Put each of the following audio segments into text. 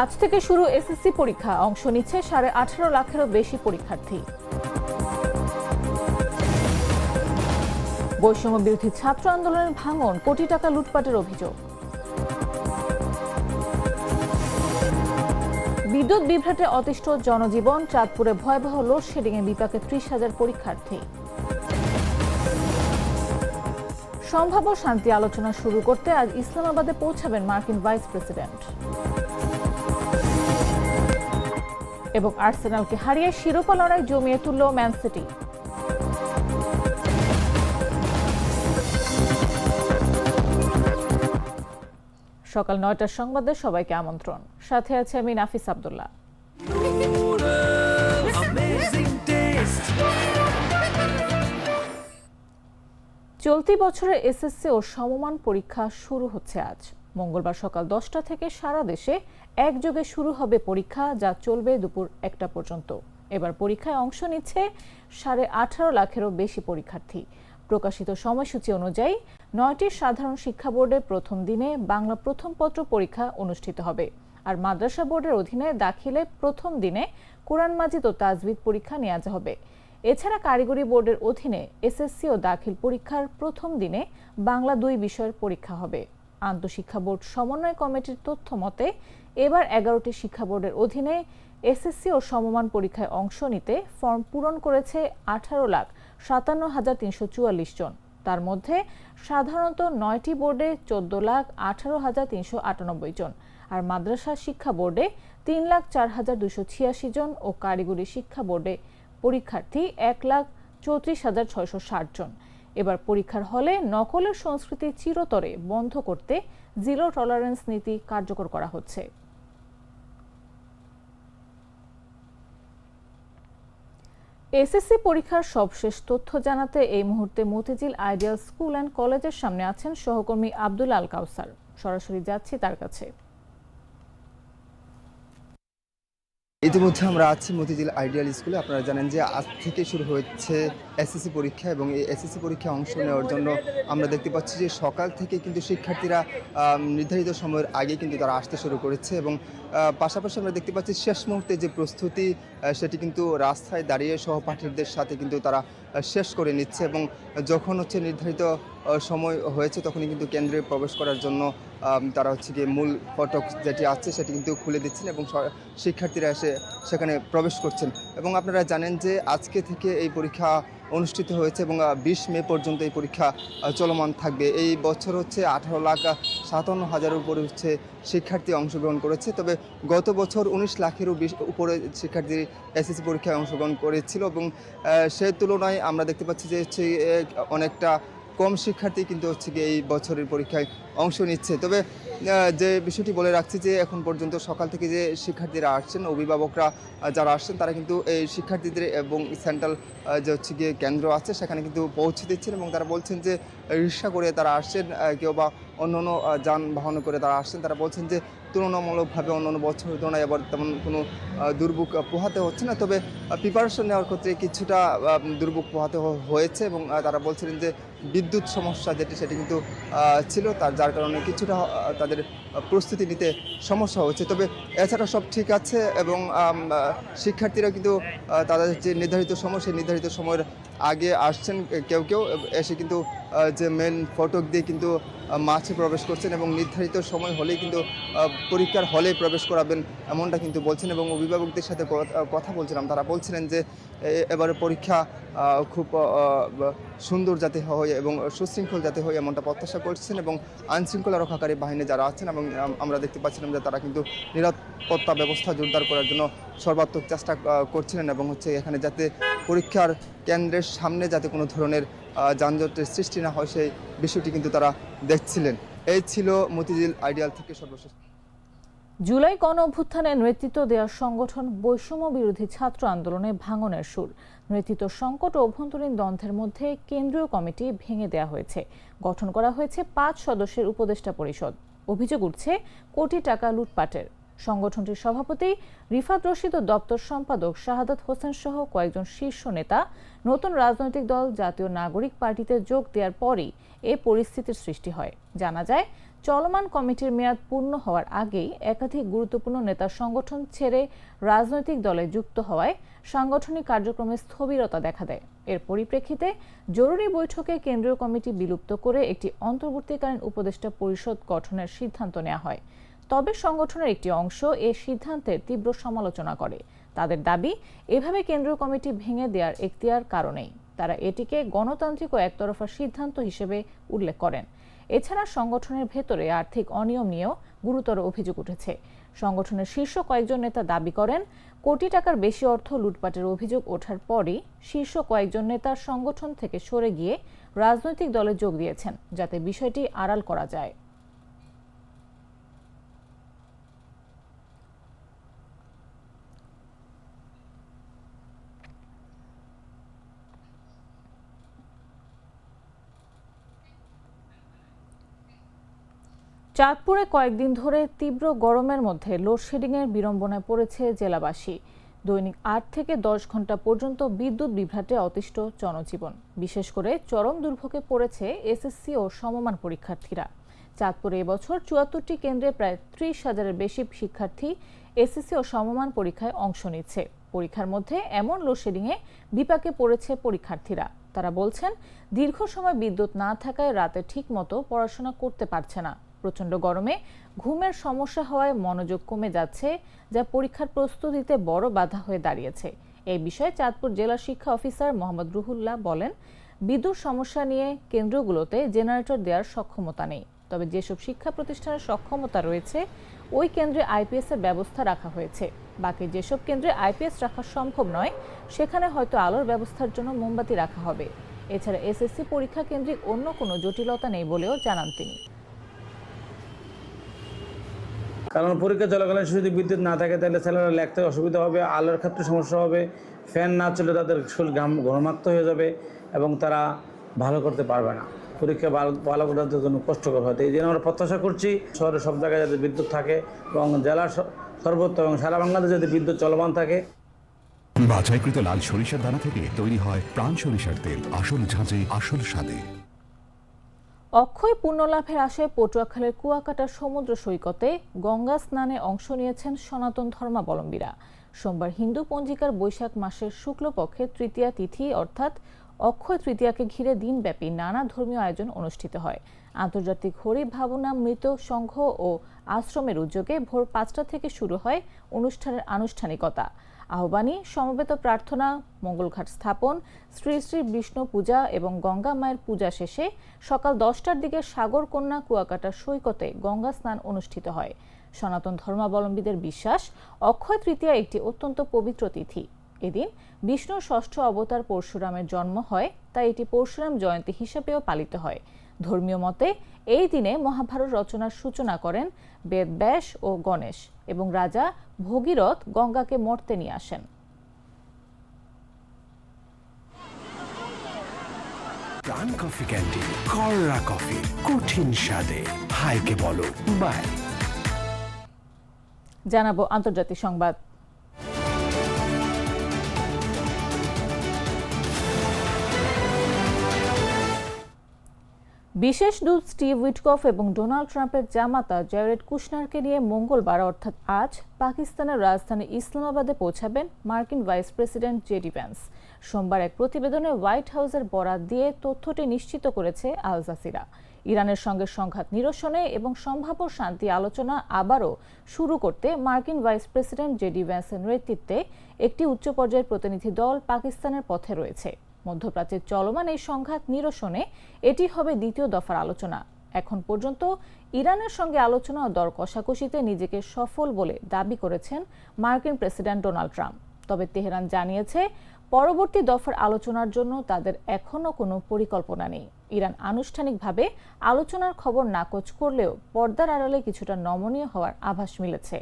আজ থেকে শুরু এসএসসি পরীক্ষা, অংশ নিচ্ছে 18.5 লাখেরও বেশি পরীক্ষার্থী। বৈষম্য বিরোধী ছাত্র আন্দোলনের ভাঙন, কোটি টাকা লুটপাটের অভিযোগ। বিদ্যুৎ বিভ্রাটে অতিষ্ঠ জনজীবন, চাঁদপুরে ভয়াবহ লোডশেডিং এ বিপাকে 30,000 পরীক্ষার্থী। সম্ভাব্য শান্তি আলোচনা শুরু করতে আজ ইসলামাবাদে পৌঁছাবেন মার্কিন ভাইস প্রেসিডেন্ট। এবং আর্সেনালকে হারিয়ে শিরোপা লড়াই জমিয়ে তুলল ম্যান সিটি। সকাল 9টার সংবাদে সবাইকে আমন্ত্রণ। সাথে আছে আমি নাফিস আব্দুল্লাহ। চলতি বছরের এসএসসি ও সমমান পরীক্ষা শুরু হচ্ছে আজ। মঙ্গলবার সকাল 10টা থেকে সারা দেশে একযোগে শুরু হবে পরীক্ষা, যা চলবে দুপুর 1টা পর্যন্ত। এবার পরীক্ষায় অংশ নিচ্ছে 18.5 লাখেরও বেশি পরীক্ষার্থী। প্রকাশিত সময়সূচি অনুযায়ী 9টি সাধারণ শিক্ষা বোর্ডের প্রথম দিনে বাংলা প্রথম পত্র পরীক্ষা অনুষ্ঠিত হবে, আর মাদ্রাসা বোর্ডের অধীনে দাখিলে প্রথম দিনে কোরআন মাজিদ ও তাজবিদ পরীক্ষা নেওয়া হবে। এছাড়া কারিগরি বোর্ডের অধীনে এসএসসি ও দাখিল পরীক্ষার প্রথম দিনে বাংলা 2 বিষয়ের পরীক্ষা হবে। আন্তঃশিক্ষা বোর্ড সমন্বয় কমিটির তথ্য মতে এবার 11টি শিক্ষা বোর্ডের অধীনে এসএসসি ও সমমান পরীক্ষায় অংশ নিতে ফর্ম পূরণ করেছে 18,57,344 জন। তার মধ্যে সাধারণত 9টি বোর্ডে 14,18,398 জন, আর মাদ্রাসা শিক্ষা বোর্ডে 3,04,286 জন ও কারিগরি শিক্ষা বোর্ডে পরীক্ষার্থী 1,34,660 জন। এবার পরীক্ষার হলে নকলের সংস্কৃতি চিরতরে বন্ধ করতে জিরো টলারেন্স নীতি কার্যকর করা হচ্ছে। এসএসসি পরীক্ষার সবশেষ তথ্য জানাতে এই মুহূর্তে মতিঝিল আইডিয়াল স্কুল অ্যান্ড কলেজের সামনে আছেন সহকর্মী আব্দুল আল কাউসার। সরাসরি যাচ্ছি তার কাছে। ইতিমধ্যে আমরা আছি মতিঝিল আইডিয়াল স্কুলে। আপনারা জানেন যে আজ থেকে শুরু হচ্ছে এসএসসি পরীক্ষা, এবং এই এসএসসি পরীক্ষায় অংশ নেওয়ার জন্য আমরা দেখতে পাচ্ছি যে সকাল থেকে কিন্তু শিক্ষার্থীরা নির্ধারিত সময়ের আগে কিন্তু তারা আসতে শুরু করেছে, এবং পাশাপাশি আমরা দেখতে পাচ্ছি শেষ মুহূর্তে যে প্রস্তুতি সেটি কিন্তু রাস্তায় দাঁড়িয়ে সহপাঠীদের সাথে কিন্তু তারা শেষ করে নিচ্ছে, এবং যখন হচ্ছে নির্ধারিত সময় হয়েছে তখনই কিন্তু কেন্দ্রে প্রবেশ করার জন্য তারা হচ্ছে গিয়ে মূল ফটক যেটি আছে সেটি কিন্তু খুলে দিচ্ছেন, এবং শিক্ষার্থীরা এসে সেখানে প্রবেশ করছেন। এবং আপনারা জানেন যে আজকে থেকে এই পরীক্ষা অনুষ্ঠিত হয়েছে এবং 20 মে পর্যন্ত এই পরীক্ষা চলমান থাকবে। এই বছর হচ্ছে 18,57,000 উপরে হচ্ছে শিক্ষার্থী অংশগ্রহণ করেছে। তবে গত বছর 19 লাখেরও উপরে শিক্ষার্থী এসএসসি পরীক্ষায় অংশগ্রহণ করেছিল, এবং সে তুলনায় আমরা দেখতে পাচ্ছি যে হচ্ছে অনেকটা কম শিক্ষার্থী কিন্তু হচ্ছে গিয়ে এই বছরের পরীক্ষায় অংশ নিচ্ছে। তবে যে বিষয়টি বলে রাখছি যে এখন পর্যন্ত সকাল থেকে যে শিক্ষার্থীরা আসছেন, অভিভাবকরা যারা আসছেন তারা কিন্তু এই শিক্ষার্থীদের এবং সেন্ট্রাল যে হচ্ছে গিয়ে কেন্দ্র আছে সেখানে কিন্তু পৌঁছে দিচ্ছেন, এবং তারা বলছেন যে রিক্সা করে তারা আসছেন, কেউ বা অন্য অন্য যানবাহন করে তারা আসছেন। তারা বলছেন যে তুলনামূলকভাবে অন্যান্য বছরের তুলনায় এবার তেমন কোনো দুর্ভোগ পোহাতে হচ্ছে না, তবে প্রিপারেশন নেওয়ার ক্ষেত্রে কিছুটা দুর্ভোগ পোহাতে হয়েছে, এবং তারা বলছিলেন যে বিদ্যুৎ সমস্যা যেটি সেটি কিন্তু ছিল, যার কারণে কিছুটা তাদের প্রস্তুতি নিতে সমস্যা হচ্ছে। তবে এছাড়া সব ঠিক আছে, এবং শিক্ষার্থীরা কিন্তু তাদের যে নির্ধারিত সময় সেই নির্ধারিত সময়ের আগে আসছেন, কেউ কেউ এসে কিন্তু যে মেন ফটক দিয়ে কিন্তু মাঠে প্রবেশ করছেন, এবং নির্ধারিত সময় হলেই কিন্তু পরীক্ষার হলে প্রবেশ করাবেন এমনটা কিন্তু বলছেন। এবং অভিভাবকদের সাথে কথা বলছিলাম, তারা বলছিলেন যে এবারে পরীক্ষা খুব সুন্দর যাতে হয় এবং সুশৃঙ্খল যাতে হয় এমনটা প্রত্যাশা করছেন, এবং আইনশৃঙ্খলা রক্ষাকারী বাহিনী যারা আছেন এবং আমরা দেখতে পাচ্ছিলাম যে তারা কিন্তু নিরাপত্তা ব্যবস্থা জোরদার করার জন্য সর্বাত্মক চেষ্টা করছিলেন, এবং হচ্ছে এখানে যাতে পরীক্ষার কেন্দ্রের সামনে যাতে কোনো ধরনের যানজটের সৃষ্টি না হয় সেই বিষয়টি কিন্তু তারা দেখছিলেন। এই ছিল মতিঝিল আইডিয়াল থেকে সর্বশেষ। জুলাই গণ অভ্যুত্থানে নেতৃত্ব দেওয়ার সংগঠন বৈষম্য বিরোধী ছাত্র আন্দোলনে ভাঙনের সুর। নেতৃত্ব সংকট ও অভ্যন্তরীণ দ্বন্দ্বের মধ্যে কেন্দ্রীয় কমিটি ভেঙে দেওয়া হয়েছে। গঠন করা হয়েছে 5 সদস্যের উপদেষ্টা পরিষদ। অভিযোগ উঠছে কোটি টাকা লুটপাটের। সংগঠনটির সভাপতি রিফাত রশিদ ও দপ্তর সম্পাদক শাহাদাত হোসেন সহ কয়েকজন শীর্ষ নেতা নতুন রাজনৈতিক দল জাতীয় নাগরিক পার্টিতে যোগ দেওয়ার পরই এ পরিস্থিতির সৃষ্টি হয়। জানা যায় চলমান কমিটির মেয়াদ পূর্ণ হওয়ার আগেই একাধিক গুরুত্বপূর্ণ নেতার সংগঠন ছেড়ে রাজনৈতিক দলে যুক্ত হওয়ায় সাংগঠনিক কার্যক্রমে স্থবিরতা দেখা দেয়। এর পরিপ্রেক্ষিতে জরুরি বৈঠকে কেন্দ্রীয় কমিটি বিলুপ্ত করে একটি অন্তর্বর্তীকালীন উপদেষ্টা পরিষদ গঠনের সিদ্ধান্ত নেওয়া হয়। তবে সংগঠনের একটি অংশ এ সিদ্ধান্তের তীব্র সমালোচনা করে। তাদের দাবি, এভাবে কেন্দ্রীয় কমিটি ভেঙে দেওয়ার এখতিয়ার কারণেই। তারা এটিকে গণতান্ত্রিক ও একতরফা সিদ্ধান্ত হিসেবে উল্লেখ করেন। এছাড়া সংগঠনের ভেতরে আর্থিক অনিয়ম নিয়েও গুরুতর অভিযোগ উঠেছে। সংগঠনের শীর্ষ কয়েকজন নেতা দাবি করেন, কোটি টাকার বেশি অর্থ লুটপাটের অভিযোগ ওঠার পরই শীর্ষ কয়েকজন নেতা সংগঠন থেকে সরে গিয়ে রাজনৈতিক দলে যোগ দিয়েছেন, যাতে বিষয়টি আড়াল করা যায়। চাঁদপুরে কয়েকদিন ধরে তীব্র গরমের মধ্যে লোডশেডিংয়ের বিড়ম্বনায় পড়েছে জেলাবাসী। দৈনিক ৮ থেকে ১০ ঘন্টা পর্যন্ত বিদ্যুৎ বিভ্রাটে অতিষ্ঠ জনজীবন। বিশেষ করে চরম দুর্ভোগে পড়েছে এসএসসি ও সমমান পরীক্ষার্থীরা। চাঁদপুরে এবছর ৭৪টি কেন্দ্রে প্রায় ৩০,০০০-এর বেশি শিক্ষার্থী এসএসসি ও সমমান পরীক্ষায় অংশ নিচ্ছে। পরীক্ষার মধ্যে এমন লোডশেডিংয়ে বিপাকে পড়েছে পরীক্ষার্থীরা। তারা বলছেন, দীর্ঘ সময় বিদ্যুৎ না থাকায় রাতে ঠিকমতো পড়াশোনা করতে পারছে না। প্রচণ্ড গরমে ঘুমের সমস্যা হওয়ায় মনোযোগ কমে যাচ্ছে, যা পরীক্ষার প্রস্তুতিতে বড় বাধা হয়ে দাঁড়িয়েছে। এই বিষয়ে চাঁদপুর জেলা শিক্ষা অফিসার মোহাম্মদ রুহুল্লাহ বলেন, বিদ্যুৎ সমস্যা নিয়ে কেন্দ্রগুলোতে জেনারেটর দেওয়ার সক্ষমতা নেই। তবে যেসব শিক্ষা প্রতিষ্ঠানের সক্ষমতা রয়েছে, ওই কেন্দ্রে আইপিএস এর ব্যবস্থা রাখা হয়েছে। বাকি যেসব কেন্দ্রে আইপিএস রাখা সম্ভব নয়, সেখানে হয়তো আলোর ব্যবস্থার জন্য মোমবাতি রাখা হবে। এছাড়া এসএসসি পরীক্ষা কেন্দ্রিক অন্য কোনো জটিলতা নেই বলেও জানান তিনি। কারণ পরীক্ষা চলাকালীন যদি বিদ্যুৎ না থাকে তাহলে ছেলেরা লিখতে অসুবিধা হবে, আলোর ক্ষেত্রে সমস্যা হবে, ফ্যান না চলে তাদের শরীর ঘর্মাক্ত হয়ে যাবে এবং তারা ভালো করতে পারবে না। পরীক্ষা ভালো করার জন্য কষ্টকর হয়। এই জন্য আমরা প্রত্যাশা করছি শহরের সব জায়গায় যাতে বিদ্যুৎ থাকে এবং জেলার সর্বত্র এবং সারা বাংলাদেশে যাতে বিদ্যুৎ চলমান থাকে। বাছাইকৃত লাল সরিষার দানা থেকে তৈরি হয় প্রাণ সরিষার তেল, আসল ঝাঁঝে আসল স্বাদে। অক্ষয় পুণ্যলাভের আশায় পটুয়াখালীর কুয়াকাটা সমুদ্র সৈকতে গঙ্গা স্নানে অংশ নিয়েছেন সনাতন ধর্মাবলম্বীরা। সোমবার হিন্দু পঞ্জিকার বৈশাখ মাসের শুক্লপক্ষের তৃতীয়া তিথি অর্থাৎ অক্ষয় তৃতীয়াকে ঘিরে দিনব্যাপী নানা ধর্মীয় আয়োজন অনুষ্ঠিত হয়। আন্তর্জাতিক হরি ভাবনা মৃত সংঘ ও আশ্রমের উদ্যোগে ভোর ৫টা থেকে শুরু হয় অনুষ্ঠানের আনুষ্ঠানিকতা। আহ্বানী, সমবেত প্রার্থনা, মঙ্গলঘাট স্থাপন, শ্রী শ্রী বিষ্ণু পূজা এবং গঙ্গা মায়ের পূজা শেষে সকাল 10টার দিকে সাগরকন্যা কুয়াকাটা সৈকতে গঙ্গা স্নান অনুষ্ঠিত হয়। সনাতন ধর্মাবলম্বীদের বিশ্বাস, অক্ষয় তৃতীয়া একটি অত্যন্ত পবিত্র তিথি। এদিন বিষ্ণুর ষষ্ঠ অবতার পরশুরামের জন্ম হয়, তাই এটি পরশুরাম জয়ন্তী হিসেবেও পালিত হয়। ধর্মীয় মতে এই দিনে মহাভারত রচনার সূচনা করেন বেদব্যাস ও গণেশ এবং রাজা ভগীরথ গঙ্গাকে মর্তে নিয়ে আসেন। প্রাণ কফি ক্যান্টিন, কররা কফি, কঠিন স্বাদে, হাইকে বলো বাই। জানাবো আন্তর্জাতিক সংবাদ। বিশেষ দূত স্টিভ উইটকফ এবং ডোনাল্ড ট্রাম্পের জামাতা জ্যারেড কুশনারকে নিয়ে মঙ্গলবার অর্থাৎ আজ পাকিস্তানের রাজধানী ইসলামাবাদে পৌঁছাবেন মার্কিন ভাইস প্রেসিডেন্ট জেডি ভ্যান্স। সোমবার এক প্রতিবেদনে হোয়াইট হাউসের বরাত দিয়ে তথ্যটি নিশ্চিত করেছে আল জাজিরা। ইরানের সঙ্গে সংঘাত নিরসনে এবং সম্ভাব্য শান্তি আলোচনা আবারও শুরু করতে মার্কিন ভাইস প্রেসিডেন্ট জেডি ভ্যান্সের নেতৃত্বে একটি উচ্চ পর্যায়ের প্রতিনিধি দল পাকিস্তানের পথে রয়েছে। মধ্যপ্রাচ্যের চলমান এই সংঘাত নিরসনে এটি হবে দ্বিতীয় দফার আলোচনা। এখন পর্যন্ত ইরানের সঙ্গে আলোচনা ও দর কষাকষিতে নিজেকে সফল বলে দাবি করেছেন মার্কিন প্রেসিডেন্ট ডোনাল্ড ট্রাম্প। তবে তেহরান জানিয়েছে, পরবর্তী দফার আলোচনার জন্য তাদের এখনও কোনো পরিকল্পনা নেই। ইরান আনুষ্ঠানিকভাবে আলোচনার খবর নাকচ করলেও পর্দার আড়ালে কিছুটা নমনীয় হওয়ার আভাস মিলেছে।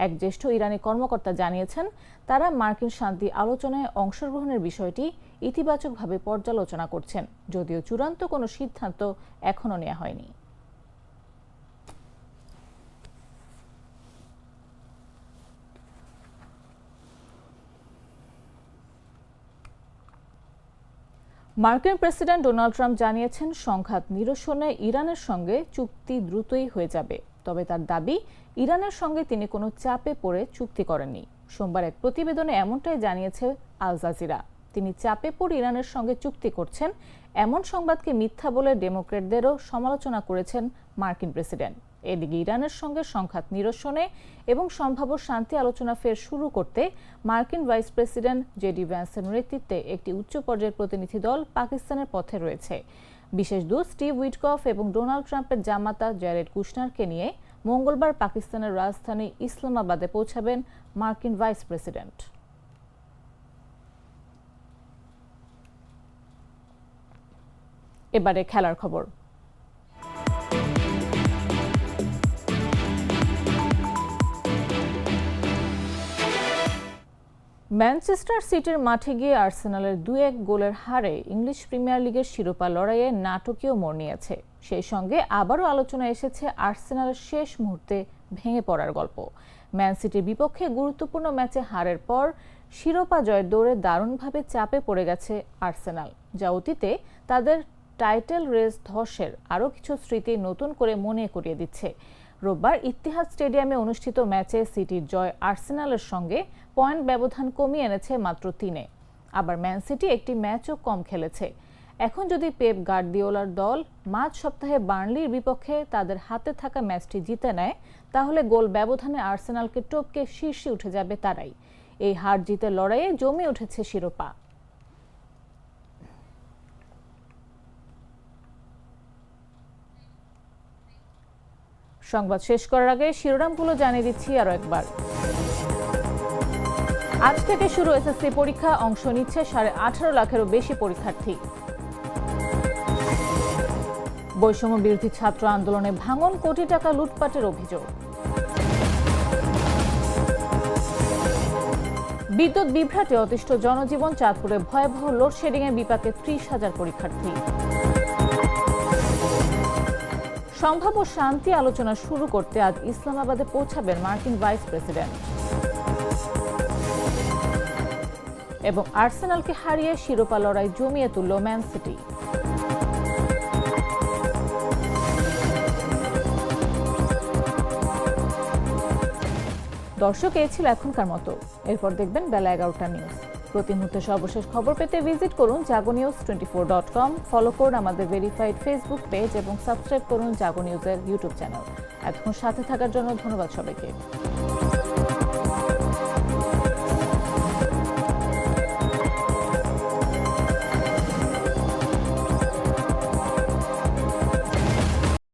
এক জ্যেষ্ঠ ইরানি কর্মকর্তা জানিয়েছেন, তারা মার্কিন শান্তি আলোচনায় অংশগ্রহণের বিষয়টি ইতিবাচকভাবে পর্যালোচনা করছেন, যদিও চূড়ান্ত কোনো সিদ্ধান্ত এখনও নেওয়া হয়নি। মার্কিন প্রেসিডেন্ট ডোনাল্ড ট্রাম্প জানিয়েছেন সংঘাত নিরসনে ইরানের সঙ্গে চুক্তি দ্রুতই হয়ে যাবে, তবে তার দাবি ইরানের সঙ্গে তিনি কোনো চাপে পড়ে চুক্তি করেননি। সোমবার এক প্রতিবেদনে এমনটাই জানিয়েছে আল জাজিরা। তিনি চাপে পড়ে ইরানের সঙ্গে চুক্তি করছেন এমন সংবাদকে মিথ্যা বলে ডেমোক্র্যাটদেরও সমালোচনা করেছেন মার্কিন প্রেসিডেন্ট। এদিকে ইরানের সঙ্গে সংঘাত নিরসনে এবং সম্ভাব্য শান্তি আলোচনা ফের শুরু করতে মার্কিন ভাইস প্রেসিডেন্ট জেডি ভ্যান্সের নেতৃত্বে একটি উচ্চ পর্যায়ের প্রতিনিধি দল পাকিস্তানের পথে রয়েছে। বিশেষ দূত স্টিভ উইটকফ এবং ডোনাল্ড ট্রাম্পের জামাতা জ্যারেড কুশনারকে নিয়ে মঙ্গলবার পাকিস্তানের রাজধানী ইসলামাবাদে পৌঁছাবেন মার্কিন ভাইস প্রেসিডেন্ট। এবারে খেলার খবর। ম্যানচেস্টার সিটির মাঠে গিয়ে আর্সেনালের 2-1 গোলের হারে ইংলিশ প্রিমিয়ার লিগের শিরোপা লড়াইয়ে নাটকীয় মোড় নিয়েছে। সেই সঙ্গে আবারও আলোচনায় এসেছে আর্সেনালের শেষ মুহূর্তে ভেঙে পড়ার গল্প। ম্যান সিটির বিপক্ষে গুরুত্বপূর্ণ ম্যাচে হারের পর শিরোপা জয়ের দৌড়ে দারুণভাবে চাপে পড়ে গেছে আর্সেনাল, যা অতীতে তাদের টাইটেল রেস ধসের আরও কিছু স্মৃতি নতুন করে মনে করিয়ে দিচ্ছে। রোববার ইতিহাদ স্টেডিয়ামে অনুষ্ঠিত ম্যাচে সিটির জয় আর্সেনালের সঙ্গে পয়েন্ট ব্যবধান কমিয়ে এনেছে মাত্র 3-এ। আবার ম্যান সিটি একটি ম্যাচও কম খেলেছে। এখন যদি পেপ গার্দিওলার দল মাঝ সপ্তাহে বার্নলির বিপক্ষে তাদের হাতে থাকা ম্যাচটি জিতে নেয়, তাহলে গোল ব্যবধানে আর্সেনালকে টপকে শীর্ষে উঠে যাবে তারাই। এই হার জিতে লড়াইয়ে জমে উঠেছে শিরোপা। সংবাদ শেষ করার আগে শিরোনামগুলো জানিয়ে দিচ্ছি আরো একবার। আজ থেকে শুরু এসএসসি পরীক্ষা, অংশ নিচ্ছে 18.5 লাখেরও বেশি পরীক্ষার্থী। বৈষম্য বিরোধী ছাত্র আন্দোলনে ভাঙন, কোটি টাকা লুটপাটের অভিযোগ। বিদ্যুৎ বিভ্রাটে অতিষ্ঠ জনজীবন, চাঁদপুরে ভয়াবহ লোডশেডিং এ বিপাকে 30,000 পরীক্ষার্থী। সম্ভাব্য শান্তি আলোচনা শুরু করতে আজ ইসলামাবাদে পৌঁছাবেন মার্কিন ভাইস প্রেসিডেন্ট। এবং আর্সেনালকে হারিয়ে শিরোপা লড়াই জমিয়ে তুলল ম্যান সিটি। দর্শক, এই ছিল এখনকার মতো। এরপর দেখবেন বেলা 11টা নিউজ। প্রতি মুহূর্তে সর্বশেষ খবর পেতে ভিজিট করুন jagonews24.com, ফলো করুন আমাদের ভেরিফাইড ফেসবুক পেজ এবং সাবস্ক্রাইব করুন জাগো নিউজের ইউটিউব চ্যানেল। এতক্ষণ সাথে থাকার জন্য ধন্যবাদ সবাইকে।